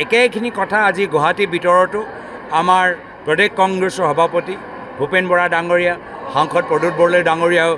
একেখিনি কথা আজি গুৱাহাটীৰ ভিতৰতো আমাৰ প্ৰদেশ কংগ্ৰেছৰ সভাপতি ভূপেন বৰা ডাঙৰীয়া সাংসদ প্ৰদ্যুৎ বৰদলৈ ডাঙৰীয়াও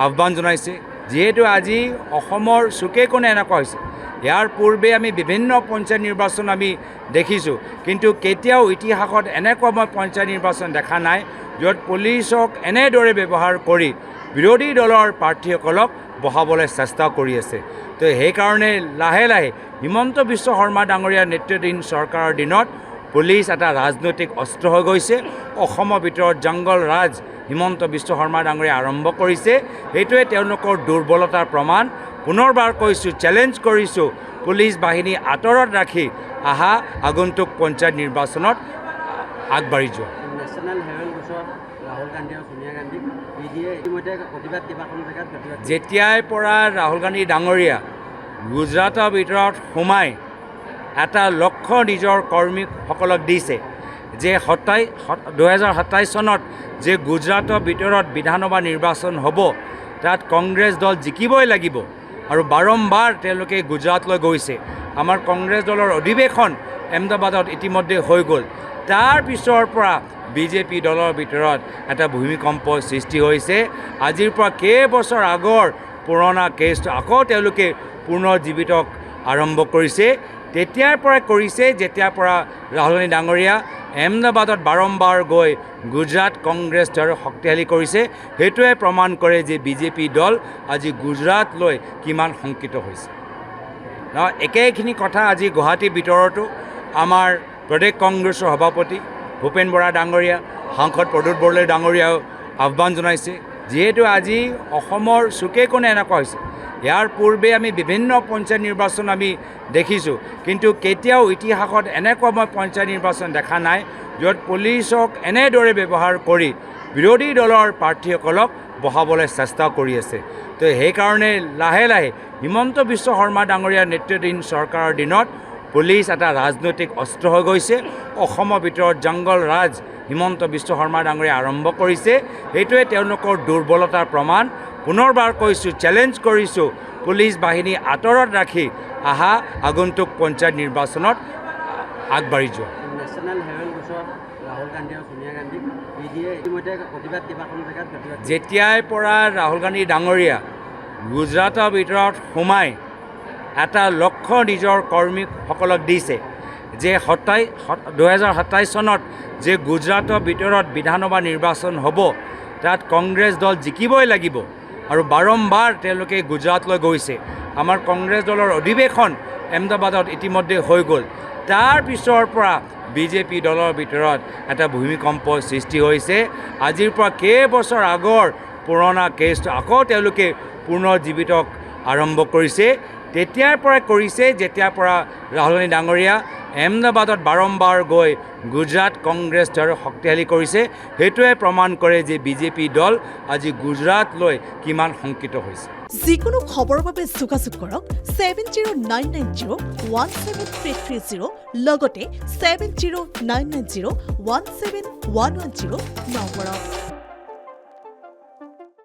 আহ্বান জনাইছে যিহেতু আজি অসমৰ চুকে কোণে এনেকুৱা হৈছে ইয়াৰ পূৰ্বে আমি বিভিন্ন পঞ্চায়ত নিৰ্বাচন আমি দেখিছোঁ কিন্তু কেতিয়াও ইতিহাসত এনেকুৱা মই পঞ্চায়ত নিৰ্বাচন দেখা নাই য'ত পুলিচক এনেদৰে ব্যৱহাৰ কৰি বিৰোধী দলৰ প্ৰাৰ্থীসকলক বহাবলৈ চেষ্টা কৰি আছে তো সেইকাৰণে লাহে লাহে হিমন্ত বিশ্ব শৰ্মা ডাঙৰীয়াৰ নেতৃত্বাধীন চৰকাৰৰ দিনত পুলিচ এটা ৰাজনৈতিক অস্ত্ৰ হৈ গৈছে অসমৰ ভিতৰত জংগল ৰাজ হিমন্ত বিশ্ব শৰ্মা ডাঙৰীয়াই আৰম্ভ কৰিছে সেইটোৱে তেওঁলোকৰ দুৰ্বলতাৰ প্ৰমাণ পুনৰবাৰ কৈছোঁ চেলেঞ্জ কৰিছোঁ পুলিচ বাহিনী আঁতৰত ৰাখি আহা আগন্তুক পঞ্চায়ত নিৰ্বাচনত আগবাঢ়ি যোৱা নেশ্যনেল হেৰল্ড গোচৰ ৰাহুল গান্ধী আৰু সোনিয়া গান্ধীক ইডিয়ে ইতিমধ্যে প্ৰতিবাদ কেইবাখন জেগাত যেতিয়াই পৰা ৰাহুল গান্ধী ডাঙৰীয়া গুজৰাটৰ ভিতৰত সোমাই এটা লক্ষ্য নিজৰ কৰ্মীসকলক দিছে যে 2027 চনত যে গুজৰাটৰ ভিতৰত বিধানসভা নিৰ্বাচন হ'ব তাত কংগ্ৰেছ দল জিকিবই লাগিব আৰু বাৰম্বাৰ তেওঁলোকে গুজৰাটলৈ গৈছে আমাৰ কংগ্ৰেছ দলৰ অধিৱেশন আহমেদাবাদত ইতিমধ্যে হৈ গ'ল তাৰ পিছৰ পৰা বিজেপি দলৰ ভিতৰত এটা ভূমিকম্প সৃষ্টি হৈছে আজিৰ পৰা কেইবছৰ আগৰ পুৰণা কেছটো আকৌ তেওঁলোকে পুনৰ্জীৱিত আৰম্ভ কৰিছে তেতিয়াৰ পৰা কৰিছে যেতিয়াৰ পৰা ৰাহুল গান্ধী ডাঙৰীয়া আহমেদাবাদত বাৰম্বাৰ গৈ গুজৰাট কংগ্ৰেছ দল শক্তিশালী কৰিছে সেইটোৱে প্ৰমাণ কৰে যে বিজেপি দল আজি গুজৰাট লৈ কিমান শংকিত হৈছে একেখিনি কথা আজি গুৱাহাটীৰ ভিতৰতো আমাৰ প্ৰদেশ কংগ্ৰেছৰ সভাপতি ভূপেন বৰা ডাঙৰীয়া সাংসদ প্ৰদ্যুৎ বৰদলৈ ডাঙৰীয়াও আহ্বান জনাইছে যিহেতু আজি অসমৰ চুকে কোণে এনেকুৱা হৈছে ইয়াৰ পূৰ্বে আমি বিভিন্ন পঞ্চায়ত নিৰ্বাচন আমি দেখিছোঁ কিন্তু কেতিয়াও ইতিহাসত এনেকুৱা মই পঞ্চায়ত নিৰ্বাচন দেখা নাই য'ত পুলিচক এনেদৰে ব্যৱহাৰ কৰি বিৰোধী দলৰ প্ৰাৰ্থীসকলক বহাবলৈ চেষ্টা কৰি আছে তো সেইকাৰণে লাহে লাহে হিমন্ত বিশ্ব শৰ্মা ডাঙৰীয়াৰ নেতৃত্বাধীন চৰকাৰৰ দিনত পুলিচ এটা ৰাজনৈতিক অস্ত্ৰ হৈ গৈছে অসমৰ ভিতৰত জংগল ৰাজ হিমন্ত বিশ্ব শৰ্মা ডাঙৰীয়াই আৰম্ভ কৰিছে সেইটোৱে তেওঁলোকৰ দুৰ্বলতাৰ প্ৰমাণ পুনৰবাৰ কৈছোঁ চেলেঞ্জ কৰিছোঁ পুলিচ বাহিনী আঁতৰত ৰাখি আহা আগন্তুক পঞ্চায়ত নিৰ্বাচনত আগবাঢ়ি যোৱা নেশ্যনেল হেৰল্ড গোচৰ ৰাহুল গান্ধী আৰু সোনিয়া গান্ধীক ইডিয়ে ইতিমধ্যে প্ৰতিবাদ কেইবাখন জেগাত যেতিয়াই পৰা ৰাহুল গান্ধী ডাঙৰীয়া গুজৰাটৰ ভিতৰত সোমাই এটা লক্ষ্য নিজৰ কৰ্মীসকলক দিছে যে 2027 চনত যে গুজৰাটৰ ভিতৰত বিধানসভা নিৰ্বাচন হ'ব তাত কংগ্ৰেছ দল জিকিবই লাগিব আৰু বাৰম্বাৰ তেওঁলোকে গুজৰাটলৈ গৈছে আমাৰ কংগ্ৰেছ দলৰ অধিৱেশন আহমেদাবাদত ইতিমধ্যে হৈ গ'ল তাৰ পিছৰ পৰা বিজেপি দলৰ ভিতৰত এটা ভূমিকম্প সৃষ্টি হৈছে আজিৰ পৰা কেইবছৰ আগৰ পুৰণা কেছটো আকৌ তেওঁলোকে পুনৰ্জীৱিত আৰম্ভ কৰিছে তেতিয়াৰ পৰা কৰিছে যেতিয়াৰ পৰা ৰাহুল গান্ধী ডাঙৰীয়া আহমেদাবাদত বাৰম্বাৰ গৈ গুজৰাট কংগ্ৰেছ দল শক্তিশালী কৰিছে সেইটোৱে প্ৰমাণ কৰে যে বিজেপি দল আজি গুজৰাট লৈ কিমান শংকিত হৈছে যিকোনো খবৰৰ বাবে যোগাযোগ কৰক 7099017330 লগতে 7099017110 নম্বৰত।